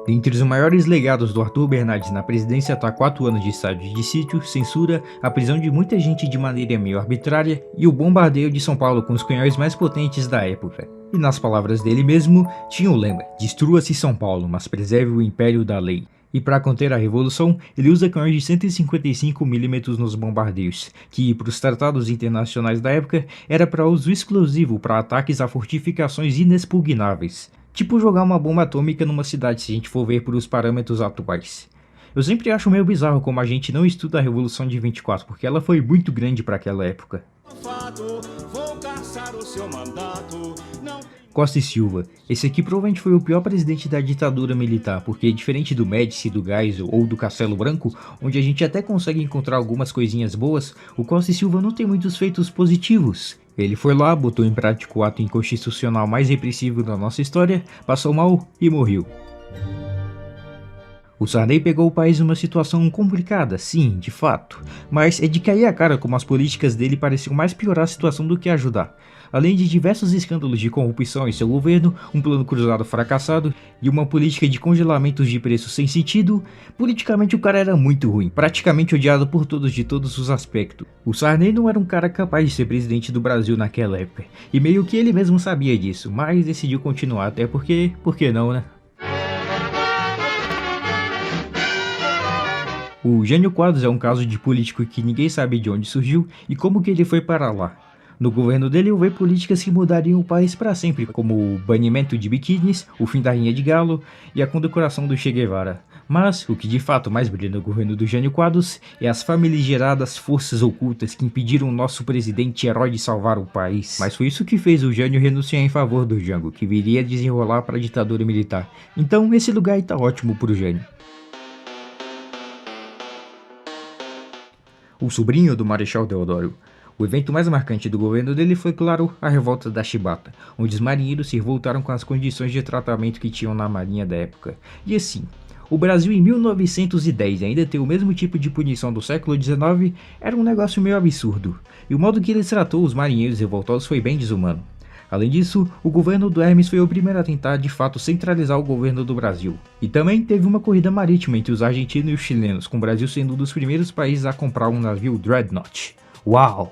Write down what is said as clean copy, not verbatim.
Dentre os maiores legados do Arthur Bernardes na presidência está 4 anos de estado de sítio, censura, a prisão de muita gente de maneira meio arbitrária e o bombardeio de São Paulo com os canhões mais potentes da época. E nas palavras dele mesmo, tinha o lema: destrua-se São Paulo, mas preserve o império da lei. E para conter a revolução, ele usa canhões de 155 mm nos bombardeios, que para os tratados internacionais da época era para uso exclusivo para ataques a fortificações inexpugnáveis. Tipo jogar uma bomba atômica numa cidade se a gente for ver por os parâmetros atuais. Eu sempre acho meio bizarro como a gente não estuda a Revolução de 24, porque ela foi muito grande para aquela época. Costa e Silva. Esse aqui provavelmente foi o pior presidente da ditadura militar, porque diferente do Médici, do Geisel ou do Castelo Branco, onde a gente até consegue encontrar algumas coisinhas boas, o Costa e Silva não tem muitos feitos positivos. Ele foi lá, botou em prática o ato inconstitucional mais repressivo da nossa história, passou mal e morreu. O Sarney pegou o país numa situação complicada, sim, de fato, mas é de cair a cara como as políticas dele pareciam mais piorar a situação do que ajudar. Além de diversos escândalos de corrupção em seu governo, um plano cruzado fracassado e uma política de congelamentos de preços sem sentido, politicamente o cara era muito ruim, praticamente odiado por todos de todos os aspectos. O Sarney não era um cara capaz de ser presidente do Brasil naquela época, e meio que ele mesmo sabia disso, mas decidiu continuar até porque, por que não, né? O Jânio Quadros é um caso de político que ninguém sabe de onde surgiu e como que ele foi para lá. No governo dele houve políticas que mudariam o país para sempre, como o banimento de biquínis, o fim da Rinha de Galo e a condecoração do Che Guevara. Mas o que de fato mais brilha no governo do Jânio Quadros é as famigeradas forças ocultas que impediram o nosso presidente herói de salvar o país. Mas foi isso que fez o Jânio renunciar em favor do Jango, que viria a desenrolar para a ditadura militar. Então esse lugar aí tá ótimo pro Jânio. O sobrinho do Marechal Deodoro. O evento mais marcante do governo dele foi, claro, a revolta da Chibata, onde os marinheiros se revoltaram com as condições de tratamento que tinham na marinha da época. E assim, o Brasil em 1910 ainda ter o mesmo tipo de punição do século XIX era um negócio meio absurdo, e o modo que ele tratou os marinheiros revoltosos foi bem desumano. Além disso, o governo do Hermes foi o primeiro a tentar de fato centralizar o governo do Brasil. E também teve uma corrida marítima entre os argentinos e os chilenos, com o Brasil sendo um dos primeiros países a comprar um navio Dreadnought. Uau!